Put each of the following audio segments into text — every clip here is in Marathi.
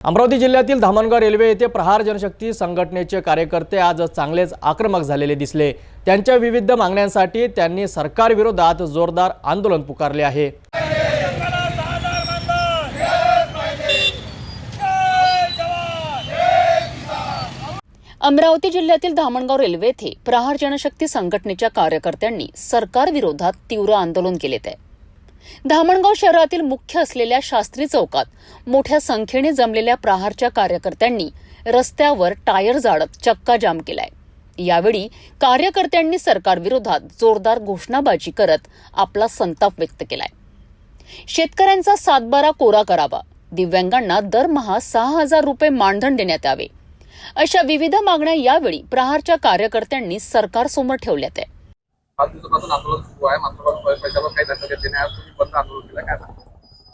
अमरावती जिल्ह्यातील धामणगाव रेल्वे येथे प्रहार जनशक्ती संघटनेचे कार्यकर्ते आज चांगलेच आक्रमक झालेले दिसले। त्यांच्या विविध मागण्यांसाठी त्यांनी सरकारविरोधात जोरदार आंदोलन पुकारले आहे। अमरावती जिल्ह्यातील धामणगाव रेल्वे येथे प्रहार जनशक्ती संघटनेच्या कार्यकर्त्यांनी सरकारविरोधात तीव्र आंदोलन केले आहे। धामणगाव शहरातील मुख्य असलेल्या शास्त्री चौकात मोठ्या संख्येने जमलेल्या प्रहारच्या कार्यकर्त्यांनी रस्त्यावर टायर जाळत चक्का जाम केलाय। यावेळी कार्यकर्त्यांनी सरकारविरोधात जोरदार घोषणाबाजी करत आपला संताप व्यक्त केलाय। शेतकऱ्यांचा सातबारा कोरा करावा, दिव्यांगांना दरमहा 6,000 रुपये मानधन देण्यात यावे, अशा विविध मागण्या यावेळी प्रहारच्या कार्यकर्त्यांनी सरकारसमोर ठेवल्यात आहे।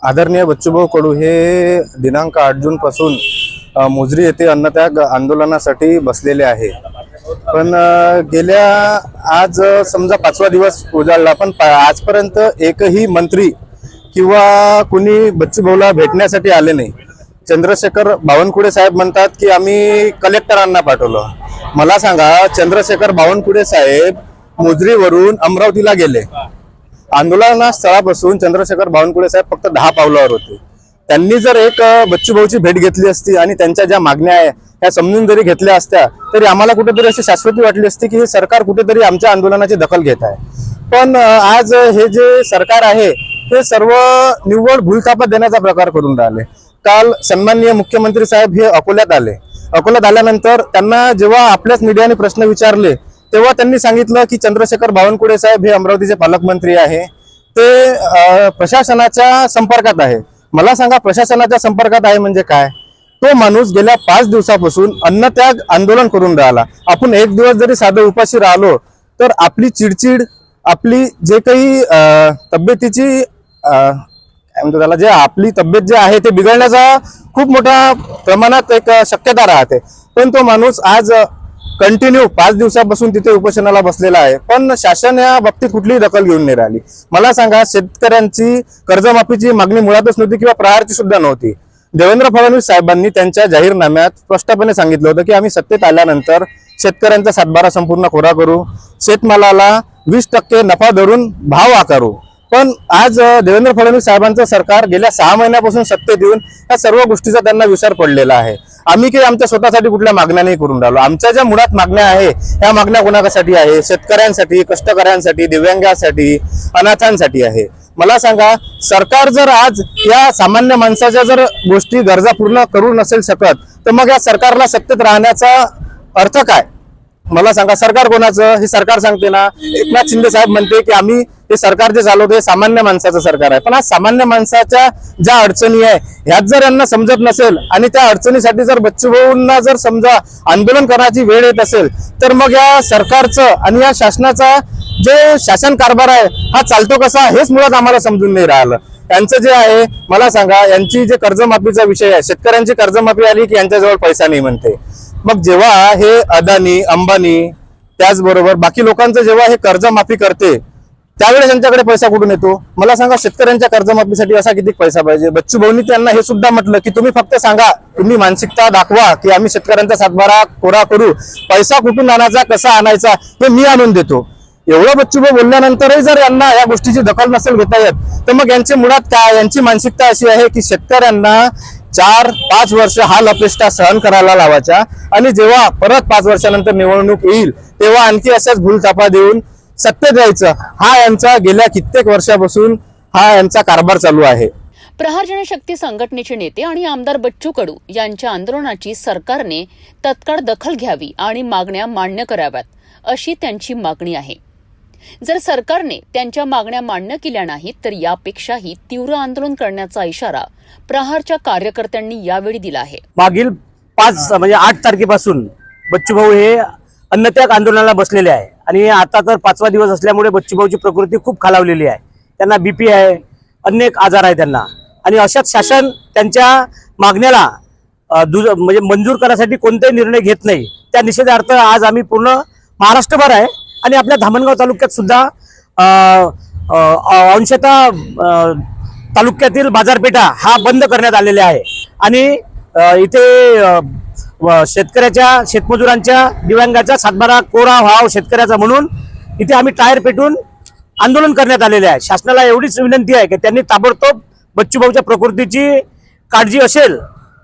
आदरणीय बच्चूभाऊ कडू हे दिनांक 8 जून पासून मोजरी येथे अन्नत्याग आंदोलनासाठी बसलेले आहे। पण गेल्या आज समजा 5वा दिवस उजाडला, पण आजपर्यंत एकही मंत्री किंवा कुणी बच्चूभाऊला भेटण्यासाठी आले नाही। चंद्रशेखर बावनकुळे साहेब म्हणतात की आम्ही कलेक्टरांना पाठवलं। मला सांगा, चंद्रशेखर बावनकुळे साहेब मोजरीवरून अमरावतीला गेले। आंदोलना स्थळापासून चंद्रशेखर बावनकुळे साहेब फक्त 10 पावलावर होते। त्यांनी जर एक बच्चूभाऊची भेट घेतली असती आणि त्यांच्या ज्या मागण्या आहे त्या समजून जरी घेतल्या असत्या तरी आम्हाला कुठेतरी अशी शाश्वती वाटली असती की हे सरकार कुठेतरी आमच्या आंदोलनाची दखल घेत आहे। पण आज हे जे सरकार आहे ते सर्व निव्वळ भूलथापा देण्याचा प्रकार करून राहिले। काल सन्माननीय मुख्यमंत्री साहेब हे अकोल्यात आले। अकोल्यात आल्यानंतर त्यांना जेव्हा आपल्याच मीडियाने प्रश्न विचारले तेव्हा त्यांनी सांगितलं की चंद्रशेखर बावनकुळे साहेब हे अमरावतीचे पालकमंत्री आहे, ते प्रशासनाच्या संपर्कात आहे। मला सांगा, प्रशासनाच्या संपर्कात आहे म्हणजे काय? तो माणूस गेल्या 5 दिवसापासून अन्नत्याग आंदोलन करून राहिला। आपण एक दिवस जरी साधं उपाशी राहिलो तर आपली चिडचिड, आपली जे काही तब्येतीची काय म्हणतो त्याला, जे आपली तब्येत जे आहे ते बिघडण्याचा खूप मोठ्या प्रमाणात एक शक्यता राहते। पण तो माणूस आज कंटिन्यू 5 दिवसापासून तिथे उपोषणाला बसलेला आहे, पण शासन या बाबतीत कुठलीही दखल घेऊन नाही राहिली। मला सांगा, शेतकऱ्यांची कर्जमाफीची मागणी मुळातच नव्हती किंवा प्रहारची सुद्धा नव्हती। देवेंद्र फडणवीस साहेबांनी त्यांच्या जाहीरनाम्यात स्पष्टपणे सांगितलं होतं की आम्ही सत्तेत आल्यानंतर शेतकऱ्यांचा सातबारा संपूर्ण कोरा करू, शेतमालाला 20% नफा धरून भाव आकारू। पण आज देवेंद्र फडणवीस साहेबांचं सरकार गेल्या 6 महिन्यापासून सत्तेत येऊन या सर्व गोष्टीचा त्यांना विसर पडलेला आहे। आम्ही काही आमच्या स्वतःसाठी कुठल्या मागण्या नाही करून राहिलो। आमच्या ज्या मुळात मागण्या आहे ह्या मागण्या कोणासाठी आहे? शेतकऱ्यांसाठी, कष्टकऱ्यांसाठी, दिव्यांगांसाठी, अनाथांसाठी आहे। मला सांगा, सरकार जर आज या सामान्य माणसाच्या जर गोष्टी, गरजा पूर्ण करू नसेल शकत तर मग या सरकारला सत्तेत राहण्याचा अर्थ काय? मला सांगा, सरकार कोणाचं? हे सरकार सांगते ना, एकनाथ शिंदे साहेब म्हणते की आम्ही हे सरकार जे चालवतो हे सामान्य माणसाचं सरकार आहे। पण आज सामान्य माणसाच्या ज्या अडचणी आहे ह्यात जर यांना समजत नसेल आणि त्या अडचणीसाठी जर बच्चूभाऊंना जर समजा आंदोलन करण्याची वेळ येत असेल तर मग या सरकारचं आणि या शासनाचा जे शासन कारभार आहे हा चालतो कसा हेच मुळात आम्हाला समजून नाही राहिलं। यांचं जे आहे, मला सांगा, यांची जे कर्जमाफीचा विषय आहे, शेतकऱ्यांची कर्जमाफी आली की यांच्याजवळ पैसा नाही म्हणते। मग जेव्हा हे अदानी, अंबानी, त्याचबरोबर बाकी लोकांचं जेव्हा हे कर्जमाफी करते त्यावेळेस त्यांच्याकडे पैसा कुठून येतो? मला सांगा, शेतकऱ्यांच्या कर्जमाफीसाठी असा किती पैसा पाहिजे? बच्चूभाऊंनी त्यांना हे सुद्धा म्हटलं की तुम्ही फक्त सांगा, तुम्ही मानसिकता दाखवा की आम्ही शेतकऱ्यांचा सातबारा कोरा करू, पैसा कुठून आणायचा, कसा आणायचा हे मी आणून देतो। एवढं बच्चूभाऊ बोलल्यानंतरही जर यांना या गोष्टीची दखल नसेल घेता येत तर मग यांचे मुळात काय? यांची मानसिकता अशी आहे की शेतकऱ्यांना 4-5 वर्ष हाल अपेष्टा सहन करायला लावायच्या आणि जेव्हा परत 5 वर्षानंतर निवडणूक येईल तेव्हा आणखी अशाच भूलथापा देऊन सत्तेत यायचं, हा यांचा गेल्या कित्येक वर्षापासून हा यांचा कारभार चालू आहे। प्रहार जनशक्ती संघटनेचे नेते आणि आमदार बच्चू कडू यांच्या आंदोलनाची सरकारने तत्काळ दखल घ्यावी आणि मागण्या मान्य कराव्यात, अशी त्यांची मागणी आहे। जर सरकारने त्यांच्या मागण्या मान्य केल्या नाहीत तर यापेक्षाही तीव्र आंदोलन करण्याचा इशारा प्रहारच्या कार्यकर्त्यांनी यावेळी दिला आहे। मागील 8 तारखेपासून बच्चूभाऊ हे अन्नत्याग आंदोलनाला बसलेले आहे आणि आता तर 5वा दिवस असल्यामुळे बच्चूभाऊची प्रकृती खूप खालावलेली आहे। त्यांना बीपी आहे, अनेक आजार आहे त्यांना, आणि अशाच शासन त्यांच्या मागण्याला म्हणजे मंजूर करण्यासाठी कोणतेही निर्णय घेत नाही। त्या निषेधार्थ आज आम्ही पूर्ण महाराष्ट्रभर आहे आणि आपल्या धामणगाव तालुक्यात सुद्धा अंशतः तालुक्यातील बाजारपेठा हा बंद करण्यात आलेला आहे आणि इथे शेतकऱ्याच्या शेतमजुरांच्या दिव्यांगाचा सातबारा कोरा व्हाव शेतकऱ्याचा म्हणून इथे आम्ही टायर पेटून आंदोलन करण्यात आलेले आहे. शासनाला एवढीच विनंती आहे की त्यांनी ताबडतोब बच्चूभाऊच्या प्रकृतीची काळजी असेल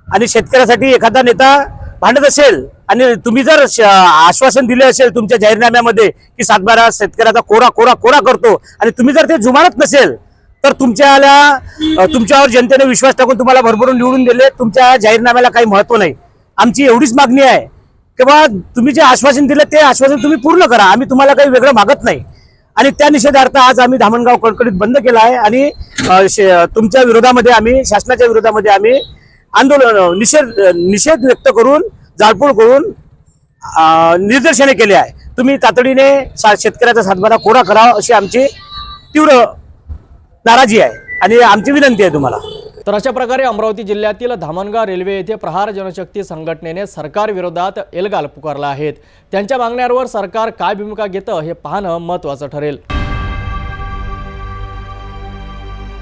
आणि शेतकऱ्यासाठी एखादा नेता भांडत असेल आणि तुम्ही जर आश्वासन दिले असेल तुमच्या जाहीरनाम्यामध्ये की सातबारा शेतकऱ्याचा कोरा कोरा कोरा करतो आणि तुम्ही जर ते जुमानत नसेल तर तुमच्यावर जनतेने विश्वास टाकून तुम्हाला भरभरून निवडून दिले, तुमच्या जाहीरनाम्याला काही महत्व नाही. आमची एवढीच मागणी आहे की बा तुम्ही जे आश्वासन दिलं ते आश्वासन तुम्ही पूर्ण करा. आम्ही तुम्हाला काही वेगळं मागत नाही. आणि त्या निषेधार्थ आज आम्ही धामणगाव कडकडीत बंद केला आहे आणि तुमच्या विरोधामध्ये आम्ही शासनाच्या विरोधामध्ये आम्ही आंदोलन निषेध व्यक्त करून जाळपोळ करून निदर्शने केले आहे. तुम्ही तातडीने शेतकऱ्याचा सातबारा कोरा करा अशी आमची तीव्र नाराजी आहे आणि आमची विनंती आहे तुम्हाला. तर अशा प्रकारे अमरावती जिल्ह्यातील धामणगाव रेल्वे येथे प्रहार जनशक्ती संघटनेने सरकार विरोधात एल्गार पुकारला आहे. त्यांच्या मागण्यांवर सरकार काय भूमिका घेतं हे पाहणं महत्त्वाचं ठरेल.